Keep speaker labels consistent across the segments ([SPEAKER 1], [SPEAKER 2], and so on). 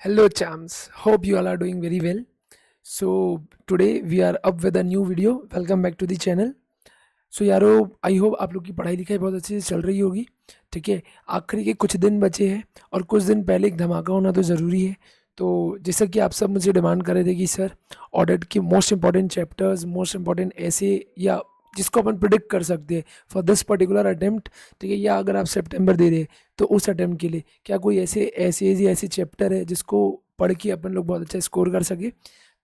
[SPEAKER 1] Hello champs, hope you all are doing very well. So today we are up with a new video. Welcome back to the channel. सो यारो I hope आप लोग की पढ़ाई लिखाई बहुत अच्छे से चल रही होगी। ठीक है, आखिरी के कुछ दिन बचे हैं और कुछ दिन पहले एक धमाका होना तो ज़रूरी है। तो जैसा कि आप सब मुझे डिमांड कर रहे थे कि सर ऑडिट की most important chapters, most important ऐसे या जिसको अपन प्रिडिक्ट कर सकते हैं फॉर दिस पर्टिकुलर अटेम्प्ट, ठीक है, या अगर आप सितंबर दे रहे हैं तो उस अटेम्प्ट के लिए क्या कोई ऐसे ऐसे या ऐसे चैप्टर है जिसको पढ़ के अपन लोग बहुत अच्छा स्कोर कर सके।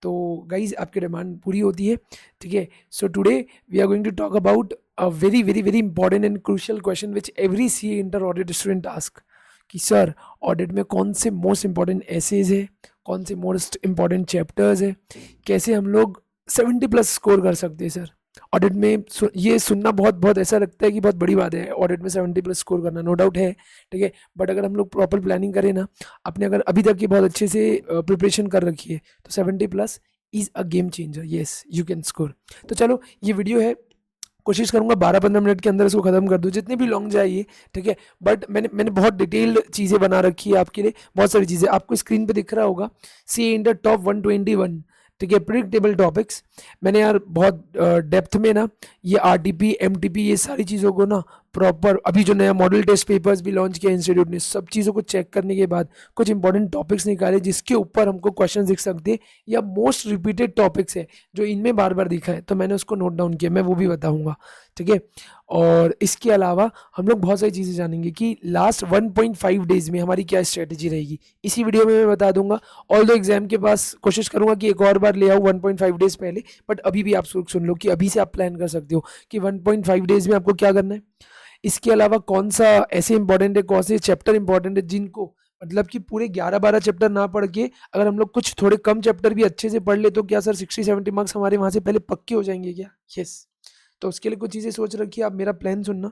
[SPEAKER 1] तो गाइज आपकी डिमांड पूरी होती है। ठीक है, so today we are going to talk about a very very very important and crucial question which every CA inter audit student ask कि सर ऑडिट में कौन से मोस्ट इंपॉर्टेंट एसेज है, कौन से मोस्ट इंपॉर्टेंट चैप्टर्स है, कैसे हम लोग 70 प्लस स्कोर कर सकते हैं। सर ऑडिट में ये सुनना बहुत बहुत ऐसा लगता है कि बहुत बड़ी बात है, ऑडिट में 70 प्लस स्कोर करना नो डाउट है। ठीक है, बट अगर हम लोग प्रॉपर प्लानिंग करें ना, आपने अगर अभी तक की बहुत अच्छे से प्रिपरेशन कर रखी है तो 70 plus is a game changer. Yes you can score. तो चलो ये वीडियो है, कोशिश करूंगा 12-15 मिनट के अंदर इसको खत्म कर दूं, जितनी भी लॉन्ग जाए ये। ठीक है, बट मैंने बहुत डिटेल्ड चीज़ें बना रखी है आपके लिए, बहुत सारी चीज़ें आपको स्क्रीन पे दिख रहा होगा। सी इन द टॉप 121, ठीक है, प्रिडिक्टेबल टॉपिक्स। मैंने यार बहुत डेप्थ में ना ये RTP MTP ये सारी चीज़ों को ना प्रॉपर, अभी जो नया मॉडल टेस्ट पेपर्स भी लॉन्च किया इंस्टीट्यूट ने, सब चीज़ों को चेक करने के बाद कुछ इंपॉर्टेंट टॉपिक्स निकाले जिसके ऊपर हमको क्वेश्चन दिख सकते हैं या मोस्ट रिपीटेड टॉपिक्स है जो इनमें बार बार दिखा है, तो मैंने उसको नोट डाउन किया, मैं वो भी बताऊंगा। ठीक है, और इसके अलावा हम लोग बहुत सारी चीज़ें जानेंगे कि लास्ट 1.5 डेज में हमारी क्या स्ट्रेटेजी रहेगी, इसी वीडियो में मैं बता दूंगा। ऑल दो एग्जाम के पास कोशिश करूंगा कि एक और बार ले आऊँ 1.5 डेज पहले, बट अभी भी आप सुन लो कि अभी से आप प्लान कर सकते हो कि 1.5 डेज में आपको क्या करना है। इसके अलावा कौन सा ऐसे इंपॉर्टेंट है, कौन से चैप्टर इंपॉर्टेंट है जिनको मतलब कि पूरे 11-12 चैप्टर ना पढ़ के अगर हम लोग कुछ थोड़े कम चैप्टर भी अच्छे से पढ़ ले तो क्या सर 60-70 मार्क्स हमारे वहां से पहले पक्के हो जाएंगे क्या? यस। तो उसके लिए कुछ चीज़ें सोच रखी है, आप मेरा प्लान सुनना।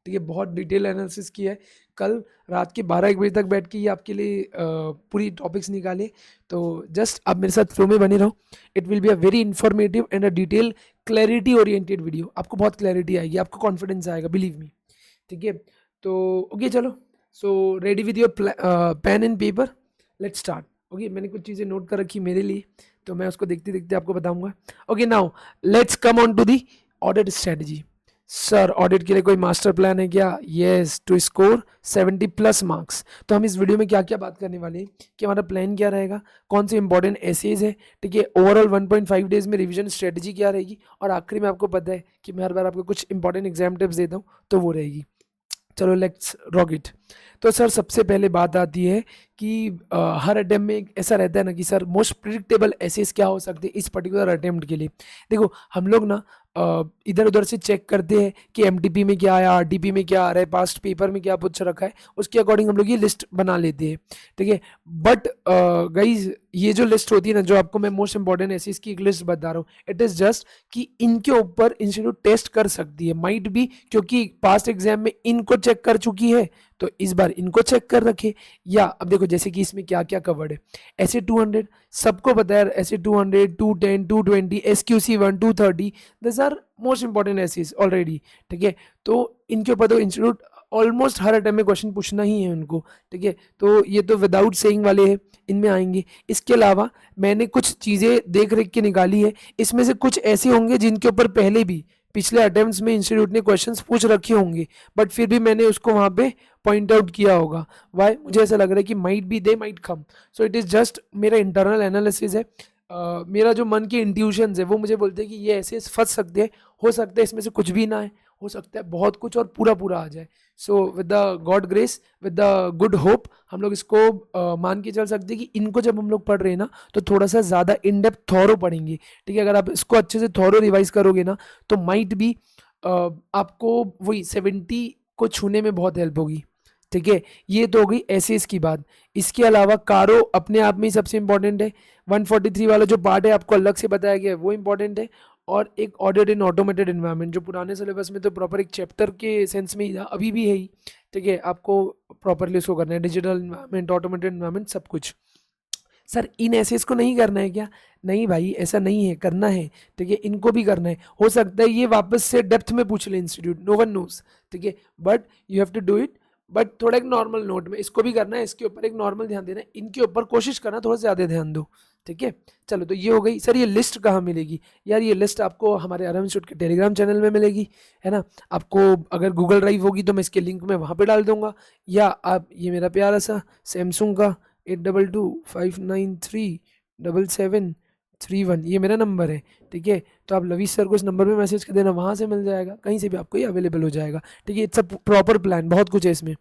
[SPEAKER 1] ठीक है, बहुत डिटेल एनालिसिस किया है, कल रात के 12-1 बजे तक बैठ के ये आपके लिए पूरी टॉपिक्स निकाले। तो जस्ट आप मेरे साथ फ्लो में बने रहो, it will be a very informative and a detail clarity oriented video. आपको बहुत क्लैरिटी आएगी, आपको कॉन्फिडेंस आएगा, बिलीव मी। ठीक है, तो ओके चलो, so ready with your pen and paper, let's start. Okay, मैंने कुछ चीज़ें नोट कर रखी मेरे लिए, तो मैं उसको देखते देखते आपको बताऊंगा। Okay now let's come on to the audit strategy. Sir audit के लिए कोई मास्टर प्लान है क्या? Yes, to score 70 plus marks. तो हम इस वीडियो में क्या क्या बात करने वाले हैं कि हमारा प्लान क्या रहेगा, कौन से इंपॉर्टेंट एसेज है, ठीक है, ओवरऑल 1.5 डेज में रिवीजन स्ट्रेटजी क्या रहेगी, और आखिरी में आपको पता है कि मैं हर बार आपको कुछ इंपॉर्टेंट एग्जाम टिप्स देता हूँ तो वो रहेगी। चलो लेट्स रॉक इट। तो सर सबसे पहले बात आती है कि हर अटेम्प्ट में एक ऐसा रहता है ना कि सर मोस्ट प्रिडिक्टेबल एसेस क्या हो सकते हैं इस पर्टिकुलर अटेम्प्ट के लिए। देखो हम लोग ना इधर उधर से चेक करते हैं कि MTP में क्या आया, RTP में क्या आ रहा है, पास्ट पेपर में क्या पूछ रखा है, उसके अकॉर्डिंग हम लोग ये लिस्ट बना लेते हैं। ठीक है, बट गाइज ये जो लिस्ट होती है ना, जो आपको मैं मोस्ट इंपॉर्टेंट एसेस की एक लिस्ट बता रहा हूँ, इट इज़ जस्ट कि इनके ऊपर इंस्टीट्यूट टेस्ट कर सकती है, माइट बी क्योंकि पास्ट एग्जाम में इनको चेक कर चुकी है तो इस बार इनको चेक कर रखे। या अब देखो जैसे कि इसमें क्या क्या कवर्ड है, ऐसे 200 सबको पता है, ऐसे 200, 210, 220, SQC1, 230, this are most important SAs already. ठीक है, तो इनके ऊपर तो इंस्टीट्यूट ऑलमोस्ट हर अटेम्प्ट में क्वेश्चन पूछना ही है उनको। ठीक है, तो ये तो विदाउट सेइंग वाले हैं, इनमें आएंगे। इसके अलावा मैंने कुछ चीज़ें देख रेख के निकाली है, इसमें से कुछ ऐसे होंगे जिनके ऊपर पहले भी पिछले अटेम्प्ट्स में इंस्टीट्यूट ने क्वेश्चंस पूछ रखे होंगे, बट फिर भी मैंने उसको वहाँ पे पॉइंट आउट किया होगा। वाई, मुझे ऐसा लग रहा है कि might be they might come, so it is just मेरा इंटरनल एनालिसिस है। मेरा जो मन के इंट्यूशंस है वो मुझे बोलते हैं कि ये ऐसे फंस सकते हैं, हो सकता है इसमें से कुछ भी ना है, हो सकता है बहुत कुछ और पूरा पूरा आ जाए। So with the God grace, with the good hope, हम लोग इसको मान के चल सकते हैं कि इनको जब हम लोग पढ़ रहे हैं ना तो थोड़ा सा ज़्यादा इन डेप्थ थॉरो पढ़ेंगे। ठीक है, अगर आप इसको अच्छे से थॉरो रिवाइज करोगे ना तो माइट भी आपको वही 70 को छूने में बहुत हेल्प होगी। ठीक है, ये तो हो गई एसेस की बात। इसके अलावा कारो अपने आप में ही सबसे इंपॉर्टेंट है, 143 वाला जो पार्ट है आपको अलग से बताया गया है वो इंपॉर्टेंट है। और एक ऑडिट इन ऑटोमेटेड इन्वायरमेंट जो पुराने सिलेबस में तो प्रॉपर एक चैप्टर के सेंस में ही था, अभी भी है ही। ठीक है, आपको प्रॉपरली उसको करना है, डिजिटल इन्वायरमेंट, ऑटोमेटेड इन्वायरमेंट, सब कुछ। सर इन एसेस को नहीं करना है क्या? नहीं भाई, ऐसा नहीं है, करना है। ठीक है, इनको भी करना है, हो सकता है ये वापस से डेप्थ में पूछ ले इंस्टीट्यूट, नो वन नोज। ठीक है, but you have to do it but थोड़ा एक नॉर्मल नोट में इसको भी करना है, इसके ऊपर एक नॉर्मल ध्यान देना है, इनके ऊपर कोशिश करना थोड़ा ज़्यादा ध्यान दो, ठीक है। चलो तो ये हो गई। सर ये लिस्ट कहाँ मिलेगी? यार ये लिस्ट आपको हमारे आराम इंस्टीट्यूट के टेलीग्राम चैनल में मिलेगी, है ना। आपको अगर गूगल ड्राइव होगी तो मैं इसके लिंक में वहाँ पे डाल दूंगा, या आप ये मेरा प्यारा सा सैमसंग का 8225937731 ये मेरा नंबर है, ठीक है। तो आप लवीश सर को इस नंबर पे मैसेज कर देना, वहाँ से मिल जाएगा, कहीं से भी आपको ये अवेलेबल हो जाएगा, ठीक है। इट्स अ प्रॉपर प्लान, बहुत कुछ है इसमें।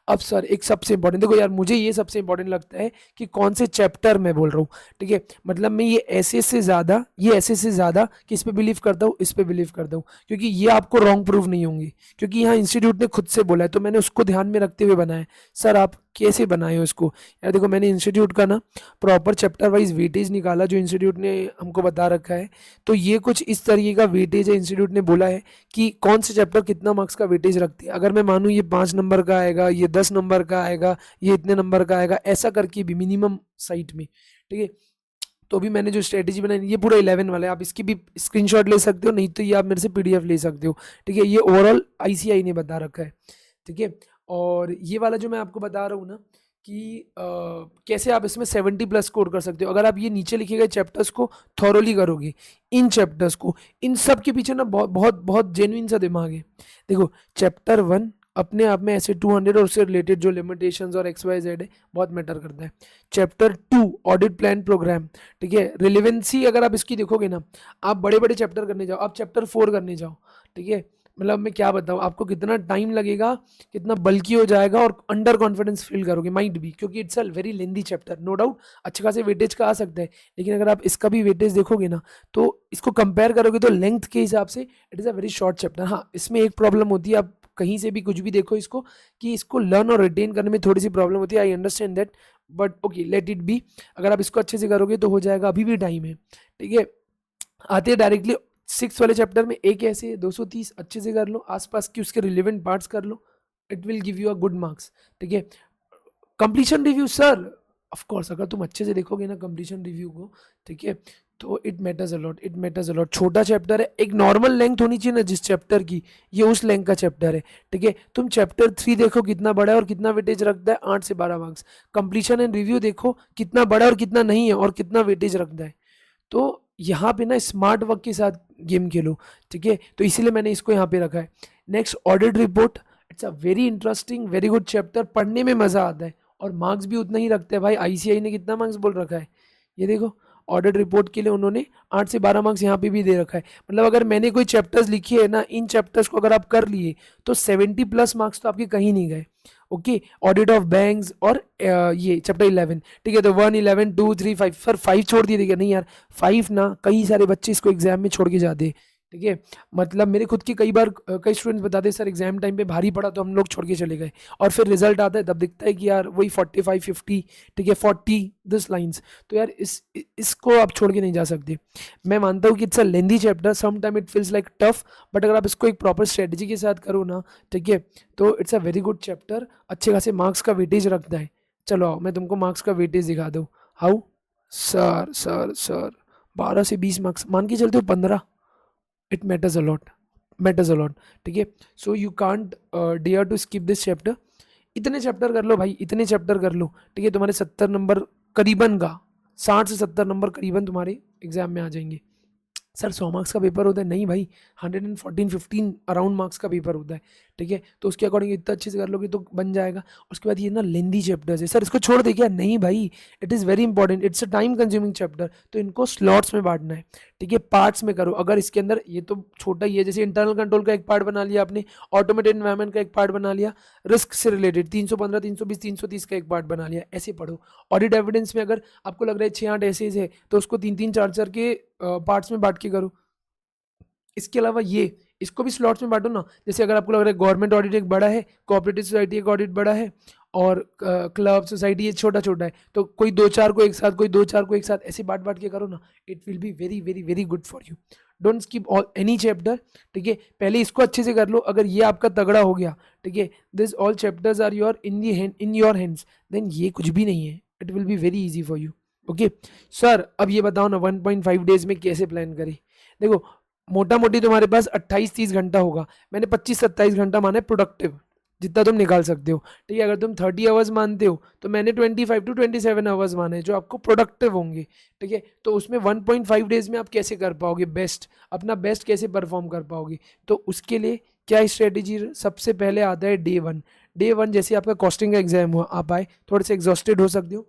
[SPEAKER 1] अब सर एक सबसे इंपॉर्टेंट, देखो यार मुझे ये सबसे इंपॉर्टेंट लगता है कि कौन से चैप्टर मैं बोल रहा हूँ, ठीक है। मतलब मैं ये ऐसे से ज़्यादा कि इस पे बिलीव करता हूँ, इस पे बिलीव करता हूँ, क्योंकि ये आपको रॉन्ग प्रूव नहीं होंगे, क्योंकि यहाँ इंस्टीट्यूट ने खुद से बोला है, तो मैंने उसको ध्यान में रखते हुए बनाया। सर आप कैसे बनाए हो इसको? यार देखो मैंने इंस्टीट्यूट का ना प्रॉपर चैप्टर वाइज वेटेज निकाला जो इंस्टीट्यूट ने हमको बता रखा है। तो ये कुछ इस तरीके का वेटेज है, इंस्टीट्यूट ने बोला है कि कौन से चैप्टर कितना मार्क्स का वेटेज रखते हैं। अगर मैं मानूँ ये 5 नंबर का आएगा, ये 10 नंबर का आएगा, ये इतने नंबर का आएगा, ऐसा करके भी मिनिमम साइट में, ठीक है। तो अभी मैंने जो स्ट्रेटेजी बनाई ये पूरा 11 वाला है, आप इसकी भी स्क्रीनशॉट ले सकते हो, नहीं तो ये आप मेरे से पीडीएफ ले सकते हो, ठीक है। ये ओवरऑल आईसीआई ने बता रखा है, ठीक है। और ये वाला जो मैं आपको बता रहा हूँ ना कि कैसे आप इसमें 70+ स्कोर कर सकते हो, अगर आप ये नीचे लिखे गए चैप्टर्स को थॉरोली करोगे, इन चैप्टर्स को, इन सब के पीछे ना बहुत बहुत बहुत जेन्युइन सा दिमाग है। देखो चैप्टर 1 अपने आप में ऐसे 200 और उससे रिलेटेड जो लिमिटेशंस और XYZ है बहुत मैटर करता है। चैप्टर 2 ऑडिट प्लान प्रोग्राम, ठीक है। रिलेवेंसी अगर आप इसकी देखोगे ना, आप बड़े बड़े चैप्टर करने जाओ, आप चैप्टर 4 करने जाओ, ठीक है। मतलब मैं क्या बताऊँ आपको, कितना टाइम लगेगा, कितना बल्कि हो जाएगा, और अंडर कॉन्फिडेंस फील करोगे, माइंड भी, क्योंकि it's a very lengthy chapter. No doubt अच्छे खासे वेटेज का आ सकता है, लेकिन अगर आप इसका भी वेटेज देखोगे ना, तो इसको कंपेयर करोगे तो लेंथ के हिसाब से it is a very short chapter. हाँ इसमें एक प्रॉब्लम होती है, आप कहीं से भी कुछ भी देखो इसको, कि इसको लर्न और रिटेन करने में थोड़ी सी प्रॉब्लम होती है, I understand that, but okay let it be. अगर आप इसको अच्छे से करोगे तो हो जाएगा, अभी भी टाइम है, ठीक है। आते हैं डायरेक्टली 6 वाले चैप्टर में। एक ऐसे 230 अच्छे से कर लो, आसपास की उसके रिलेवेंट पार्ट्स कर लो, it will give you a good marks, ठीक है। Completion review sir, of course अगर तुम अच्छे से देखोगे ना कंप्लीशन रिव्यू को, ठीक है, तो it matters allot, it matters allot. छोटा चैप्टर है, एक नॉर्मल लेंथ होनी चाहिए ना जिस चैप्टर की, ये उस लेंथ का चैप्टर है, ठीक है। तुम चैप्टर 3 देखो कितना बड़ा है और कितना वेटेज रखता है, 8 से 12 मार्क्स। कंप्लीशन एंड रिव्यू देखो कितना बड़ा और कितना नहीं है, और कितना वेटेज रखता है। तो यहाँ पे ना स्मार्ट वर्क के साथ गेम खेलो, ठीक है। तो इसीलिए मैंने इसको यहाँ पे रखा है। Next audit report, it's a very interesting very good chapter, पढ़ने में मज़ा आता है, और मार्क्स भी उतना ही रखते हैं भाई। आईसीआई ने कितना मार्क्स बोल रखा है, ये देखो, ऑडिट रिपोर्ट के लिए उन्होंने 8 से 12 मार्क्स यहाँ पे भी दे रखा है। मतलब अगर मैंने कोई चैप्टर्स लिखी है ना, इन चैप्टर्स को अगर आप कर लिए तो 70+ मार्क्स तो आपके कहीं नहीं गए, ओके। ऑडिट ऑफ बैंक्स और ये चैप्टर 11, ठीक है। तो 1 11 2 3 5, सर 5 छोड़ दिए, देखिए नहीं यार 5 ना, कई सारे बच्चे इसको एग्जाम में छोड़ के जाते हैं, ठीक है। मतलब मेरे खुद के कई बार कई स्टूडेंट्स बताते हैं सर एग्जाम टाइम पे भारी पड़ा तो हम लोग छोड़ के चले गए, और फिर रिजल्ट आता है तब दिखता है कि यार वही 45 50, ठीक है, 40 दिस लाइन्स। तो यार इसको आप छोड़ के नहीं जा सकते। मैं मानता हूँ कि it's a lengthy chapter, some time it feels like tough, but अगर आप इसको एक प्रॉपर स्ट्रेटजी के साथ करो ना, ठीक है, तो it's a very good chapter, अच्छे खासे मार्क्स का वेटेज रखता है। चलो आओ मैं तुमको मार्क्स का वेटेज दिखा दूँ। हाउ सर सर सर 12 से 20 मार्क्स मान के चलते हो, 15, it matters a lot, matters a lot, ठीक है। So you can't dare to skip this chapter. इतने चैप्टर कर लो भाई, इतने चैप्टर कर लो, ठीक है। तुम्हारे 70 नंबर करीबन का, 60 से 70 नंबर करीबन तुम्हारे एग्जाम में आ जाएंगे। सर 100 मार्क्स का पेपर होता है, नहीं भाई 114 15 अराउंड मार्क्स का पेपर होता है, ठीक है। तो उसके अकॉर्डिंग इतना अच्छे से कर लोगे तो बन जाएगा। उसके बाद ये ना लेंदी चैप्टर्स है, सर इसको छोड़ दे क्या, नहीं भाई, it is very important, it's a time consuming chapter, तो इनको स्लॉट्स में बांटना है, ठीक है, पार्ट्स में करो। अगर इसके अंदर ये तो छोटा ही है, जैसे इंटरनल कंट्रोल का एक पार्ट बना लिया आपने, ऑटोमेटेड एनवायरनमेंट का एक पार्ट बना लिया, रिस्क से रिलेटेड 315 320 330 का एक पार्ट बना लिया, ऐसे पढ़ो। ऑडिट एविडेंस में अगर आपको लग रहा है 6 8 ऐसे है तो उसको 3 3 4 4 के पार्ट्स में बांट के करो। इसके अलावा ये इसको भी स्लॉट्स में बांटो ना, जैसे अगर आपको लग रहा है गवर्नमेंट ऑडिट एक बड़ा है, कोऑपरेटिव सोसाइटी एक ऑडिट बड़ा है, और क्लब सोसाइटी ये छोटा छोटा है, तो कोई 2 4 को एक साथ, कोई 2 4 को एक साथ, ऐसे बांट बांट के करो ना, it will be very very very good for you. Don't skip all any chapter, ठीक है। पहले इसको अच्छे से कर लो, अगर ये आपका तगड़ा हो गया, ठीक है, this all chapters are your in the hand, in your hands, then ये कुछ भी नहीं है, it will be very easy for you, okay. Sir अब ये बताओ ना 1.5 डेज में कैसे प्लान करें। देखो मोटा मोटी तुम्हारे पास 28 30 घंटा होगा, मैंने 25 27 घंटा माना है प्रोडक्टिव, जितना तुम निकाल सकते हो, ठीक है। अगर तुम 30 आवर्स मानते हो तो मैंने 25 to 27 आवर्स माने जो आपको प्रोडक्टिव होंगे, ठीक है। तो उसमें 1.5 डेज में आप कैसे कर पाओगे बेस्ट, अपना बेस्ट कैसे परफॉर्म कर पाओगे, तो उसके लिए क्या स्ट्रेटेजी, सबसे पहले आता है डे 1 जैसे आपका कॉस्टिंग का एग्जाम हुआ, आप आए थोड़े से एग्जॉस्टेड हो सकते हो,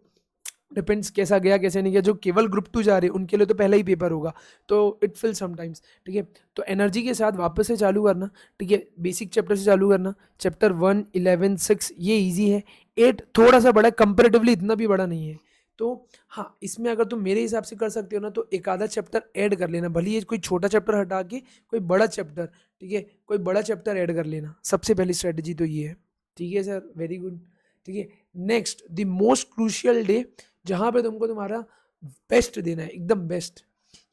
[SPEAKER 1] डिपेंड्स कैसा गया कैसे नहीं गया। जो केवल ग्रुप 2 जा रहे हैं उनके लिए तो पहला ही पेपर होगा, तो इट फिल समटाइम्स, ठीक है। तो एनर्जी के साथ वापस से चालू करना, ठीक है। बेसिक चैप्टर से चालू करना, चैप्टर 1, 11, 6 ये इजी है, 8 थोड़ा सा बड़ा है, कंपेरेटिवली इतना भी बड़ा नहीं है। तो हाँ, इसमें अगर तुम मेरे हिसाब से कर सकते हो ना, तो एक आधा चैप्टर ऐड कर लेना, भले ये कोई छोटा चैप्टर हटा के कोई बड़ा चैप्टर, ठीक है, कोई बड़ा चैप्टर ऐड कर लेना। सबसे पहली स्ट्रेटेजी तो ये है, ठीक है सर, वेरी गुड, ठीक है। Next, the most crucial day, जहाँ पे तुमको तुम्हारा बेस्ट देना है, एकदम बेस्ट।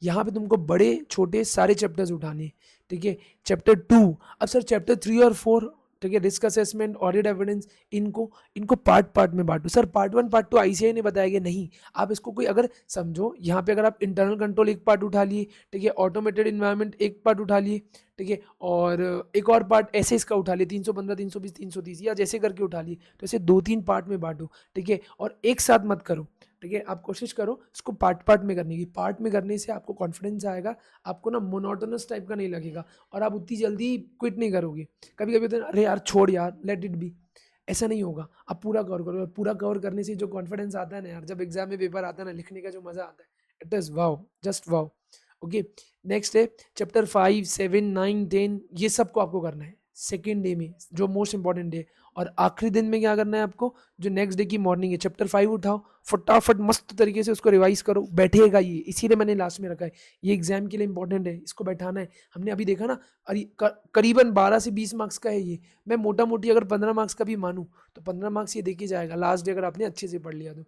[SPEAKER 1] यहाँ पे तुमको बड़े छोटे सारे चैप्टर्स उठाने हैं, ठीक है। चैप्टर 2, अब सर चैप्टर 3 और 4, ठीक है, रिस्क असेसमेंट, ऑडिट एविडेंस, इनको पार्ट में बांटो। सर पार्ट 1 पार्ट 2 आईसीआई ने बताया कि नहीं, आप इसको कोई अगर समझो, यहाँ पे अगर आप इंटरनल कंट्रोल एक पार्ट उठा लिए, ठीक है, ऑटोमेटेड इन्वायरमेंट एक पार्ट उठा लिए, ठीक है, और एक और पार्ट ऐसे इसका उठा लिए 315, 320, 330 या जैसे करके उठा लिए, तो ऐसे 2-3 पार्ट में बांटो, ठीक है, और एक साथ मत करो, ठीक है। आप कोशिश करो इसको पार्ट में करने की, पार्ट में करने से आपको कॉन्फिडेंस आएगा, आपको ना मोनोटोनस टाइप का नहीं लगेगा, और आप उतनी जल्दी क्विट नहीं करोगे। कभी कभी तो अरे यार छोड़ यार, लेट इट बी, ऐसा नहीं होगा। आप पूरा कवर करो, और पूरा कवर करने से जो कॉन्फिडेंस आता है ना यार, जब एग्जाम में पेपर आता है ना, लिखने का जो मजा आता है, it is wow, just wow. Okay, next है चैप्टर 5, 7, 9, 10, ये सबको आपको करना है सेकेंड डे में, जो मोस्ट इंपॉर्टेंट डे। और आखिरी दिन में क्या करना है आपको, जो नेक्स्ट डे की मॉर्निंग है, चैप्टर 5 उठाओ, फटाफट मस्त तरीके से उसको रिवाइज करो, बैठेगा ये, इसीलिए मैंने लास्ट में रखा है, ये एग्जाम के लिए इंपॉर्टेंट है, इसको बैठाना है। हमने अभी देखा ना, करीबन 12 से 20 मार्क्स का है ये, मैं मोटा मोटी अगर 15 मार्क्स का भी मानूँ तो 15 मार्क्स ये देके जाएगा लास्ट डे, अगर आपने अच्छे से पढ़ लिया तो।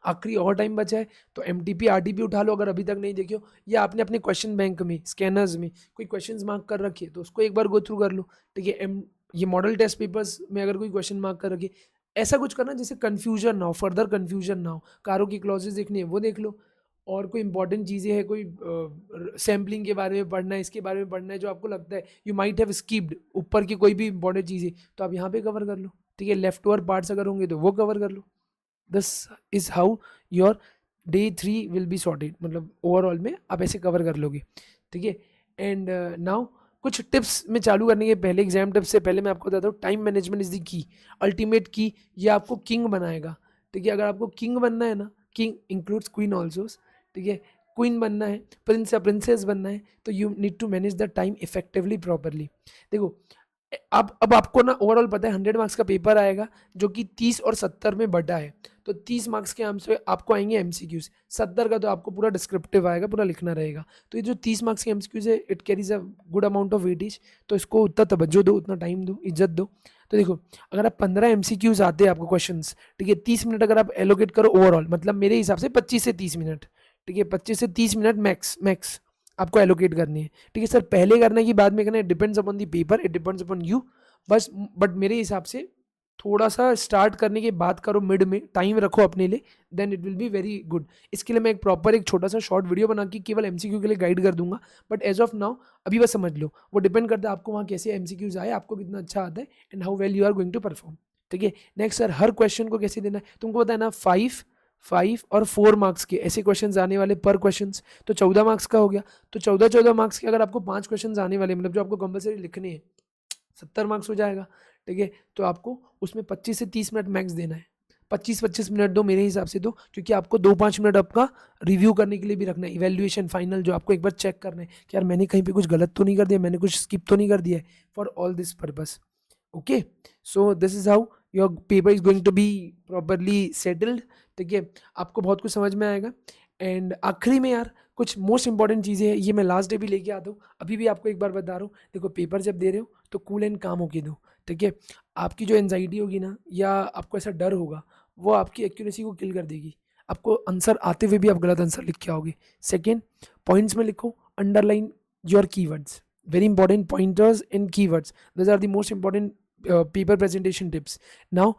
[SPEAKER 1] आखिरी और टाइम बचा है तो एमटीपी आरटीपी उठा लो अगर अभी तक नहीं देखियो, या आपने अपने क्वेश्चन बैंक में स्कैनर्स में कोई क्वेश्चंस मार्क कर रखिए तो उसको एक बार गो थ्रू कर लो, ठीक है। ये मॉडल टेस्ट पेपर्स में अगर कोई क्वेश्चन मार्क कर रखिए, ऐसा कुछ करना जिससे कन्फ्यूजन ना हो, फर्दर कन्फ्यूजन ना हो। कारों की क्लॉजेज देखनी है वो देख लो, और कोई इंपॉर्टेंट चीज़ें हैं, कोई सैम्पलिंग के बारे में पढ़ना है, इसके बारे में पढ़ना है, जो आपको लगता है यू माइट हैव स्किप्ड ऊपर की कोई भी इंपॉर्टेंट चीज़ें, तो आप यहाँ पे कवर कर लो, ठीक है। लेफ्ट ओवर पार्ट्स अगर होंगे तो वो कवर कर लो। This is how your day 3 will be sorted, मतलब ओवरऑल में आप ऐसे कवर कर लोगे, ठीक है। एंड नाउ कुछ टिप्स में चालू करने के पहले, एग्जाम टिप्स से पहले मैं आपको बताता हूँ, time management is the key, ultimate की, ये आपको किंग बनाएगा, ठीक है। अगर आपको किंग बनना है ना, किंग इंक्लूड्स क्वीन ऑल्सो, ठीक है, क्वीन बनना है, प्रिंस या प्रिंसेस बनना है, तो you need to manage the time effectively properly. देखो अब आपको ना ओवरऑल पता है 100 मार्क्स का पेपर आएगा जो कि 30 और 70 में बटा है, तो 30 मार्क्स के आंसर आपको आएंगे एमसीक्यूज, 70 का तो आपको पूरा डिस्क्रिप्टिव आएगा, पूरा लिखना रहेगा। तो ये जो 30 मार्क्स के एमसीक्यूज है, it carries a good amount of weightage, तो इसको उतना तवज्जो दो, उतना टाइम दो, इज्जत दो। तो देखो अगर आप 15 एमसीक्यूज आते हैं आपको क्वेश्चन, ठीक है, 30 मिनट अगर आप एलोकेट करो ओवरऑल, मतलब मेरे हिसाब से 25 से 30 मिनट, ठीक है, 25 से 30 मिनट मैक्स आपको एलोकेट करनी है, ठीक है सर। पहले करना है कि बाद में करना है, depends upon the paper, it depends upon you, बस। बट मेरे हिसाब से थोड़ा सा स्टार्ट करने के बाद करो, मिड में टाइम रखो अपने लिए, then it will be very good. इसके लिए मैं एक छोटा सा शॉर्ट वीडियो बना के केवल एमसीक्यू के लिए गाइड कर दूंगा, बट एज ऑफ नाउ अभी बस समझ लो, वो डिपेंड करता है आपको वहाँ कैसे एमसीक्यूज आए, आपको कितना अच्छा आता है, and how well you are going to perform, ठीक है। नेक्स्ट सर, हर क्वेश्चन को कैसे देना है तुमको पता है ना, 5 और 4 मार्क्स के ऐसे क्वेश्चंस आने वाले पर क्वेश्चन, तो 14 मार्क्स का हो गया। तो 14 मार्क्स के अगर आपको 5 क्वेश्चन आने वाले, मतलब जो आपको कंपलसरी लिखने हैं, 70 मार्क्स हो जाएगा, ठीक है। तो आपको उसमें 25 से 30 मिनट मैक्स देना है, 25-25 मिनट दो मेरे हिसाब से, दो, क्योंकि आपको 2-5 मिनट आपका रिव्यू करने के लिए भी रखना है, इवैल्यूएशन फाइनल, जो आपको एक बार चेक करना है कि यार मैंने कहीं पे कुछ गलत तो नहीं कर दिया, मैंने कुछ स्किप तो नहीं कर दिया है, for all this purpose. Okay, so this is how your paper is going to be properly settled, ठीक है। आपको बहुत कुछ समझ में आएगा। एंड आखिरी में यार कुछ मोस्ट इंपॉर्टेंट चीज़ें हैं, ये मैं लास्ट डे भी लेके आता हूँ, अभी भी आपको एक बार बता रहा हूँ। देखो पेपर जब दे रहे हो तो कूल एंड काम होके दो, ठीक है। आपकी जो एनजाइटी होगी ना, या आपको ऐसा डर होगा, वो आपकी एक्यूरेसी को किल कर देगी, आपको आंसर आते हुए भी आप गलत आंसर लिख के आओगे। सेकेंड, पॉइंट्स में लिखो, underline your keywords, very important, pointers and keywords, these are the most important paper presentation tips. Now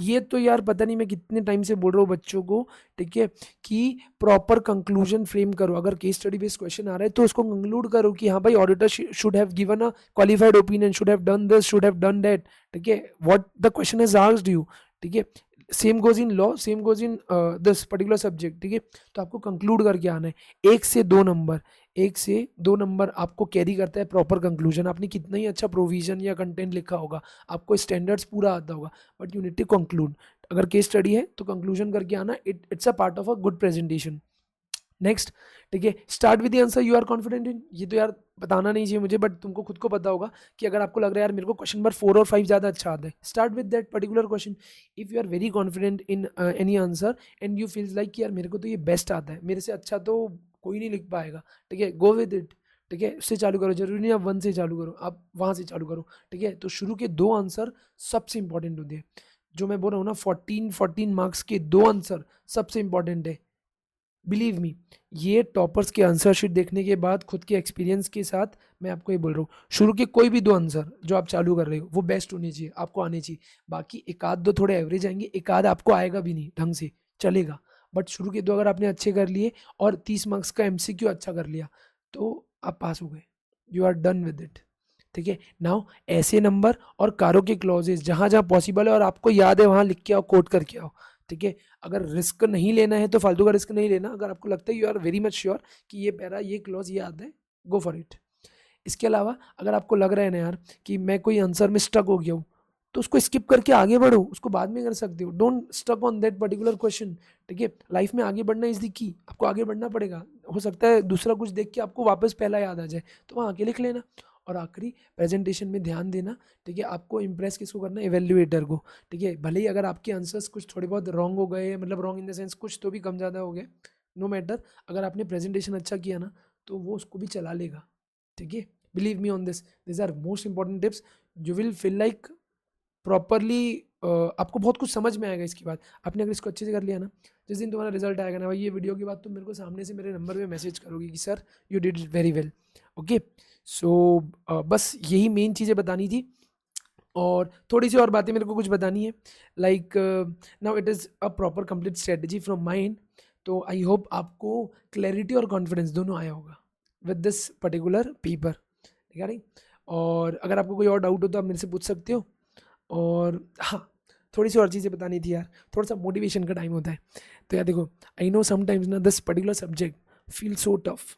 [SPEAKER 1] ये तो यार पता नहीं मैं कितने टाइम से बोल रहा हूँ बच्चों को, ठीक है, कि प्रॉपर कंक्लूजन फ्रेम करो। अगर केस स्टडी बेस्ड क्वेश्चन आ रहा है तो उसको कंक्लूड करो कि हाँ भाई, auditor should have given a qualified opinion, should have done this, should have done that, ठीक है, what the question has asked you, ठीक है। Same goes in law, same goes in this particular subject, ठीक है। तो आपको conclude करके आना है। 1 से 2 नंबर, 1 से 2 नंबर आपको कैरी करता है प्रॉपर कंक्लूजन। आपने कितना ही अच्छा प्रोविजन या कंटेंट लिखा होगा, आपको स्टैंडर्ड्स पूरा आता होगा, but you need to conclude. अगर केस स्टडी है तो कंक्लूजन करके आना, it's a part of a good presentation. Next, ठीक है, start with the answer you are confident in. ये तो यार बताना नहीं चाहिए मुझे, बट तुमको खुद को पता होगा कि अगर आपको लग रहा है यार मेरे को क्वेश्चन नंबर 4 और 5 ज़्यादा अच्छा आता है, start with that particular question. If you are very confident in any answer and you feels like कि यार मेरे को तो ये बेस्ट आता है, मेरे से अच्छा तो कोई नहीं लिख पाएगा, ठीक है, गो विद इट, ठीक है, उससे चालू करो। जरूरी नहीं आप 1 से चालू करो, आप वहाँ से चालू करो, ठीक है। तो शुरू के 2 आंसर सबसे इंपॉर्टेंट होते हैं। जो मैं बोल रहा हूँ ना, 14 मार्क्स के 2 आंसर सबसे इंपॉर्टेंट है। बिलीव मी, ये टॉपर्स के आंसर शीट देखने के बाद खुद के एक्सपीरियंस के साथ मैं आपको ये बोल रहा हूँ, शुरू के कोई भी 2 आंसर जो आप चालू कर रहे हो वो बेस्ट होने चाहिए, आपको आने चाहिए। बाकी एक आध दो थोड़े एवरेज आएंगे, एक आध आपको आएगा भी नहीं ढंग से, चलेगा, बट शुरू के 2 अगर आपने अच्छे कर लिए और 30 मार्क्स का एमसीक्यू अच्छा कर लिया तो आप पास हो गए, you are done with it, ठीक है। नाउ ऐसे नंबर और कारों के क्लॉजेज जहाँ जहाँ पॉसिबल है और आपको याद है वहाँ लिख के आओ, कोट करके आओ, ठीक है। अगर रिस्क नहीं लेना है तो फालतू का रिस्क नहीं लेना। अगर आपको लगता है you are very much sure कि ये पैरा, ये क्लॉज ये आता है, गो फॉर इट। इसके अलावा अगर आपको लग रहा है ना यार कि मैं कोई आंसर में स्टक हो गया हूँ, तो उसको स्किप करके आगे बढ़ो, उसको बाद में कर सकते हो। Don't stuck on that particular question, ठीक है। लाइफ में आगे बढ़ना इज द की, आपको आगे बढ़ना पड़ेगा। हो सकता है दूसरा कुछ देख के आपको वापस पहला याद आ जाए, तो वहाँ आके लिख लेना। और आखिरी, प्रेजेंटेशन में ध्यान देना, ठीक है। आपको इंप्रेस किसको करना है? एवेल्युएटर को, ठीक है। भले ही अगर आपके आंसर्स कुछ थोड़े बहुत रॉन्ग हो गए, मतलब रॉन्ग इन द सेंस कुछ तो भी कम ज़्यादा हो गए, नो मैटर, अगर आपने प्रेजेंटेशन अच्छा किया ना तो वो उसको भी चला लेगा, ठीक है। Believe me on this are most important tips. You will feel like properly, आपको बहुत कुछ समझ में आएगा इसके बाद। आपने अगर इसको अच्छे से कर लिया ना, जिस दिन तुम्हारा रिजल्ट आएगा ना भाई, ये वीडियो के बाद तुम मेरे को सामने से मेरे नंबर पे मैसेज करोगे कि sir you did it very well, okay. So बस यही मेन चीज़ें बतानी थी, और थोड़ी सी और बातें मेरे को कुछ बतानी है, like now it is a proper complete strategy from my and. तो आई होप आपको क्लैरिटी और कॉन्फिडेंस दोनों आया होगा with this particular paper, regarding. और अगर आपको कोई और डाउट हो तो आप मेरे से पूछ सकते हो। और हाँ, थोड़ी सी और चीज़ें बतानी थी यार, थोड़ा सा मोटिवेशन का टाइम होता है। तो यार देखो, आई नो समटाइम्स ना this particular subject feel so tough,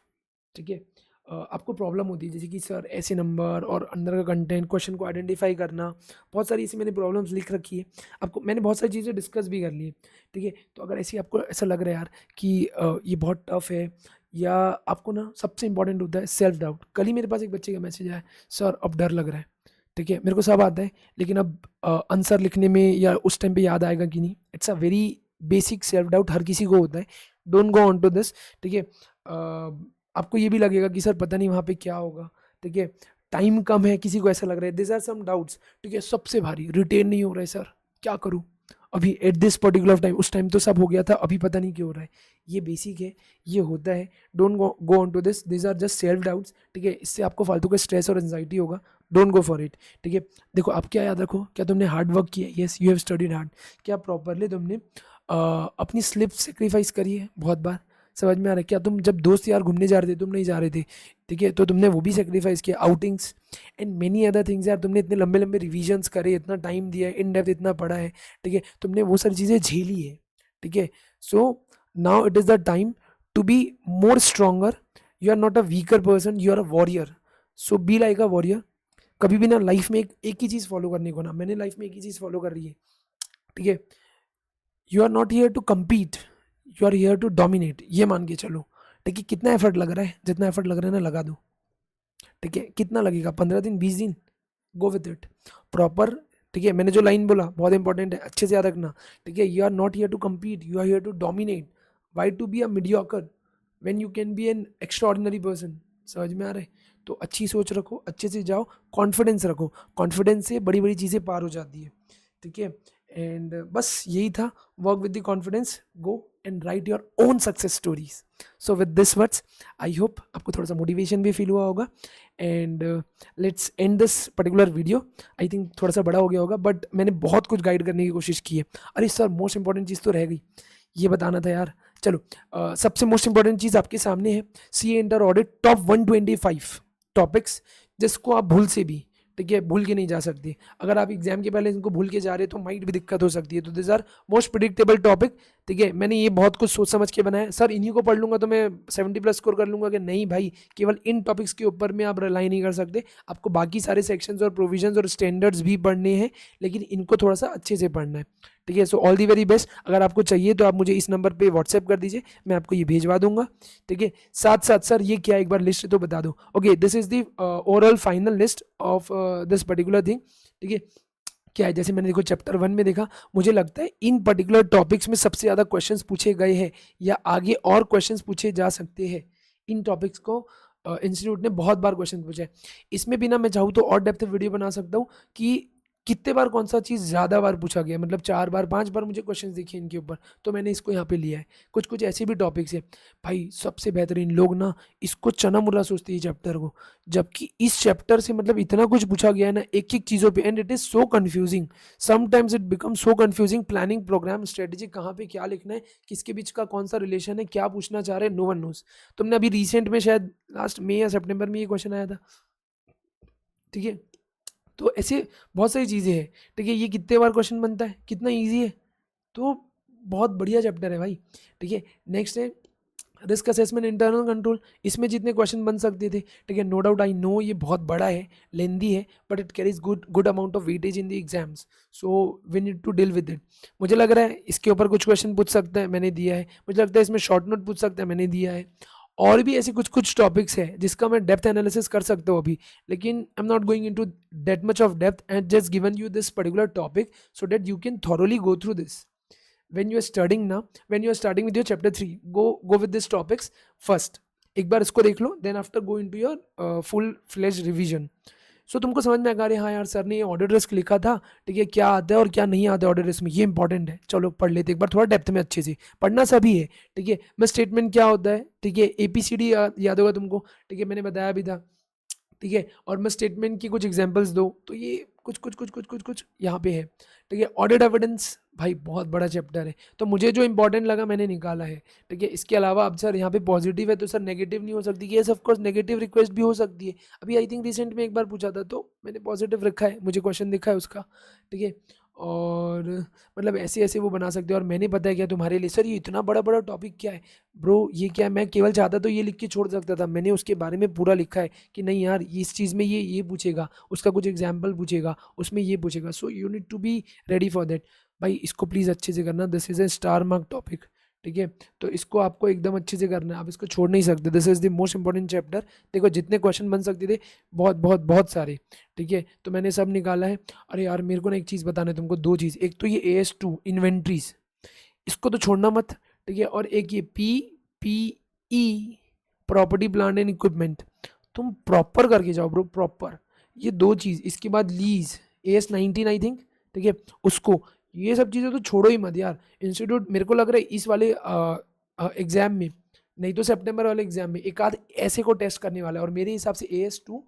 [SPEAKER 1] ठीक है। आपको प्रॉब्लम होती है जैसे कि सर ऐसे नंबर और अंदर का कंटेंट, क्वेश्चन को आइडेंटिफाई करना, बहुत सारी ऐसी मैंने प्रॉब्लम्स लिख रखी है। आपको मैंने बहुत सारी चीज़ें डिस्कस भी कर ली है, ठीक है। तो अगर ऐसी आपको ऐसा लग रहा है यार कि ये बहुत टफ है, या आपको ना सबसे इंपॉर्टेंट होता है सेल्फ डाउट। कल ही मेरे पास एक बच्चे का मैसेज आया, सर अब डर लग रहा है, ठीक है, मेरे को सब आता है लेकिन अब आंसर लिखने में या उस टाइम पे याद आएगा कि नहीं। It's a very basic self doubt, हर किसी को होता है। Don't go on to this, ठीक है। आपको ये भी लगेगा कि सर पता नहीं वहाँ पे क्या होगा, ठीक है, टाइम कम है, किसी को ऐसा लग रहा है, दिस आर सम डाउट्स, ठीक है। सबसे भारी रिटेन नहीं हो रहा है, सर क्या करूँ अभी एट दिस पर्टिकुलर टाइम, उस टाइम तो सब हो गया था, अभी पता नहीं क्यों हो रहा है। ये बेसिक है, ये होता है। Don't go on to this are just self doubts, ठीक है। इससे आपको फालतू का स्ट्रेस और एंजाइटी होगा, डोंट गो फॉर इट, ठीक है। देखो आप क्या याद रखो, क्या तुमने हार्ड वर्क किया? Yes, you have studied hard. क्या प्रॉपरली तुमने अपनी स्लिप सेक्रीफाइस करी है बहुत बार? समझ में आ रहा है? क्या तुम जब दोस्त यार घूमने जा रहे थे, तुम नहीं जा रहे थे, ठीक है, तो तुमने वो भी सेक्रीफाइस किया, outings and many other things. यार तुमने इतने लंबे लंबे रिविजन्स करे, इतना टाइम दिया है, इन डेप्थ इतना पढ़ा है, ठीक है, तुमने वो सारी चीज़ें झेली है, ठीक है। So now it is the time to be more stronger. You are not a weaker person, you are a warrior. So be like a warrior. कभी भी ना लाइफ में एक ही चीज़ फॉलो करने को ना, मैंने लाइफ में एक ही चीज़ फॉलो कर रही है, ठीक है। You are not here to compete, you are here to dominate, ये मान के चलो, ठीक है। कितना एफर्ट लग रहा है? जितना एफर्ट लग रहा है ना लगा दो, ठीक है। कितना लगेगा? 15 दिन, 20 दिन, गो विद इट प्रॉपर, ठीक है। मैंने जो लाइन बोला बहुत इंपॉर्टेंट है, अच्छे से याद रखना, ठीक है। You are not here to compete, you are here to dominate. Why to be a mediocre when you can be an extra ordinary person? समझ में आ रहा है? तो अच्छी सोच रखो, अच्छे से जाओ, कॉन्फिडेंस रखो, कॉन्फिडेंस से बड़ी बड़ी चीज़ें पार हो जाती है, ठीक है। एंड बस यही था, work with the confidence, go and right your own success stories. So with this words I hope आपको थोड़ा सा मोटिवेशन भी फील हुआ होगा. And let's end this particular video. I think थोड़ा सा बड़ा हो गया होगा, बट मैंने बहुत कुछ गाइड करने की कोशिश की है. अरे सर, मोस्ट इंपॉर्टेंट चीज़ तो रह गई, ये बताना था यार. चलो, सबसे मोस्ट इंपॉर्टेंट चीज़ आपके सामने है. C inter audit top 125 topics जिसको आप भूल से भी, ठीक है, भूल के नहीं जा सकते. अगर आप एग्जाम के पहले इनको भूल के जा रहे हैं तो माइट भी दिक्कत हो सकती है. तो this are most predictable topic. ठीक है, मैंने ये बहुत कुछ सोच समझ के बनाया. सर इन्हीं को पढ़ लूंगा तो मैं 70+ स्कोर कर लूंगा, कि नहीं भाई, केवल इन टॉपिक्स के ऊपर में आप रिलाई नहीं कर सकते. आपको बाकी सारे सेक्शंस और प्रोविजंस और स्टैंडर्ड्स भी पढ़ने हैं, लेकिन इनको थोड़ा सा अच्छे से पढ़ना है. ठीक है, so all the very best. अगर आपको चाहिए तो आप मुझे इस नंबर पे व्हाट्सएप कर दीजिए, मैं आपको ये भेजवा दूंगा. ठीक है, साथ साथ सर ये क्या, एक बार लिस्ट तो बता दो. Okay, this is the overall final list of this particular thing. ठीक है, क्या है, जैसे मैंने देखो चैप्टर 1 में देखा, मुझे लगता है इन पर्टिकुलर टॉपिक्स में सबसे ज़्यादा क्वेश्चंस पूछे गए हैं, या आगे और क्वेश्चंस पूछे जा सकते हैं. इन टॉपिक्स को इंस्टीट्यूट ने बहुत बार क्वेश्चन पूछा है. इसमें भी ना मैं चाहूँ तो और डेप्थ वीडियो बना सकता हूँ कि कितने बार कौन सा चीज़ ज़्यादा बार पूछा गया, मतलब 4 बार 5 बार मुझे क्वेश्चन दिखे इनके ऊपर, तो मैंने इसको यहाँ पे लिया है. कुछ कुछ ऐसे भी टॉपिक्स है भाई, सबसे बेहतरीन लोग ना इसको चना मुर्रा सोचते हैं चैप्टर को, जबकि इस चैप्टर से मतलब इतना कुछ पूछा गया है ना एक एक चीज़ों पे, and it is so confusing. Sometimes it become so confusing. Planning, program, strategy, कहाँ पे क्या लिखना है, किसके बीच का कौन सा रिलेशन है, क्या पूछना चाह रहे हैं, नो वन नोज. तुमने अभी रिसेंट में शायद लास्ट मई या सितंबर में ये क्वेश्चन आया था. ठीक है, तो ऐसे बहुत सारी चीज़ें हैं. ठीक है, ये कितने बार क्वेश्चन बनता है, कितना ईजी है, तो बहुत बढ़िया चैप्टर है भाई. ठीक है, नेक्स्ट है रिस्क असेसमेंट, इंटरनल कंट्रोल. इसमें जितने क्वेश्चन बन सकते थे, ठीक है, नो डाउट आई नो ये बहुत बड़ा है, लेंदी है, but it carries good amount of weightage in the exams, so we need to deal with it. मुझे लग रहा है इसके ऊपर कुछ क्वेश्चन पूछ सकते हैं, मैंने दिया है. मुझे लगता है इसमें शॉर्ट नोट पूछ सकते हैं, मैंने दिया है. और भी ऐसे कुछ कुछ टॉपिक्स है जिसका मैं डेप्थ एनालिसिस कर सकता हूँ अभी, लेकिन I am not going into that much of depth, and just given you this particular topic so that you can thoroughly go through this when you are studying now, when you are starting with your chapter 3. Go with these topics first. एक बार इसको देख लो, then after go into your full fledged revision. सो तुमको समझ में आएगा, अरे हाँ यार सर ने ये ऑडिट रिस्क लिखा था, ठीक है, क्या आता है और क्या नहीं आता है ऑडिट रिस्क में, ये इंपॉर्टेंट है, चलो पढ़ लेते एक बार थोड़ा डेप्थ में अच्छे से. पढ़ना सभी है. ठीक है, मैं स्टेटमेंट क्या होता है, ठीक है, ABCD याद होगा तुमको. ठीक है, मैंने बताया भी था. ठीक है, और मैं स्टेटमेंट की कुछ एग्जांपल्स दो, तो ये कुछ कुछ कुछ कुछ कुछ कुछ यहाँ पे है. ठीक है, ऑडिट एविडेंस भाई बहुत बड़ा चैप्टर है, तो मुझे जो इंपॉर्टेंट लगा मैंने निकाला है. ठीक है, इसके अलावा अब सर यहाँ पे पॉजिटिव है तो सर नेगेटिव नहीं हो सकती, ये ऑफ कोर्स नेगेटिव रिक्वेस्ट भी हो सकती है. अभी आई थिंक रिसेंट में एक बार पूछा था तो मैंने पॉजिटिव रखा है, मुझे क्वेश्चन दिखा है उसका. ठीक है, और मतलब ऐसे ऐसे वो बना सकते हो. और मैंने पता है क्या तुम्हारे लिए, सर ये इतना बड़ा बड़ा टॉपिक क्या है ब्रो, ये क्या है, मैं केवल चाहता तो ये लिख के छोड़ सकता था, मैंने उसके बारे में पूरा लिखा है कि नहीं यार इस चीज़ में ये पूछेगा, उसका कुछ एग्जाम्पल पूछेगा, उसमें ये पूछेगा. So you need to be ready for that. भाई इसको प्लीज़ अच्छे से करना, this is a star mark topic. ठीक है, तो इसको आपको एकदम अच्छे से करना है, आप इसको छोड़ नहीं सकते. This is the most important chapter. देखो जितने क्वेश्चन बन सकते थे बहुत बहुत बहुत सारे. ठीक है, तो मैंने सब निकाला है. अरे यार मेरे को ना एक चीज़ बताना है तुमको, दो चीज़. एक तो ये AS2 इन्वेंट्रीज, इसको तो छोड़ना मत. ठीक है, और एक ये PPE property plant and equipment, तुम प्रॉपर करके जाओ ब्रो, प्रॉपर. ये दो चीज़, इसके बाद लीज AS19 आई थिंक. ठीक है, उसको, ये सब चीज़ें तो छोड़ो ही मत यार. इंस्टीट्यूट मेरे को लग रहा है इस वाले एग्ज़ाम में, नहीं तो सितंबर वाले एग्ज़ाम में एक आध ऐसे को टेस्ट करने वाला है. और मेरे हिसाब से AS2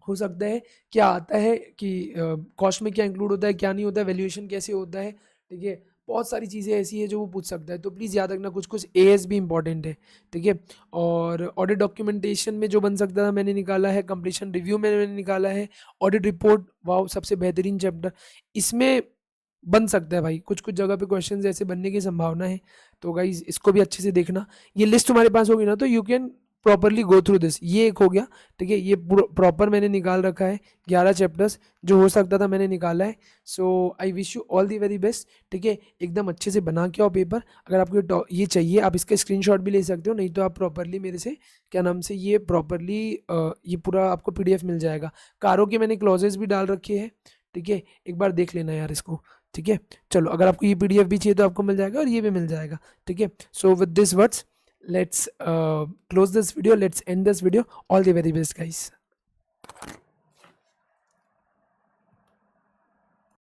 [SPEAKER 1] हो सकता है क्या आता है कि कॉस्ट में क्या इंक्लूड होता है, क्या नहीं होता है, वैल्यूएशन कैसे होता है. ठीक है, बहुत सारी चीज़ें ऐसी है जो वो पूछ सकता है, तो प्लीज़ याद रखना कुछ कुछ AS भी इंपॉर्टेंट है. ठीक है, और ऑडिट डॉक्यूमेंटेशन में जो बन सकता था मैंने निकाला है, कंप्लीशन रिव्यू में मैंने निकाला है, ऑडिट रिपोर्ट, वाह सबसे बेहतरीन चैप्टर. इसमें बन सकता है भाई, कुछ कुछ जगह पे क्वेश्चंस ऐसे बनने की संभावना है. तो गाइज इसको भी अच्छे से देखना. ये लिस्ट तुम्हारे पास होगी ना तो you can properly go through this. ये एक हो गया. ठीक है, ये प्रॉपर मैंने निकाल रखा है, 11 चैप्टर्स जो हो सकता था मैंने निकाला है. So I wish you all the very best. ठीक है, एकदम अच्छे से बना के आओ पेपर. अगर आपको ये चाहिए आप इसका स्क्रीनशॉट भी ले सकते हो, नहीं तो आप प्रॉपरली मेरे से क्या नाम से ये प्रॉपरली ये पूरा आपको PDF मिल जाएगा. कारों के मैंने क्लॉजेस भी डाल रखे हैं. ठीक है, एक बार देख लेना यार इसको. ठीक है, चलो अगर आपको ये PDF भी चाहिए तो आपको मिल जाएगा और ये भी मिल जाएगा. ठीक है, so with this words let's close this video, let's end this video. All the very best guys.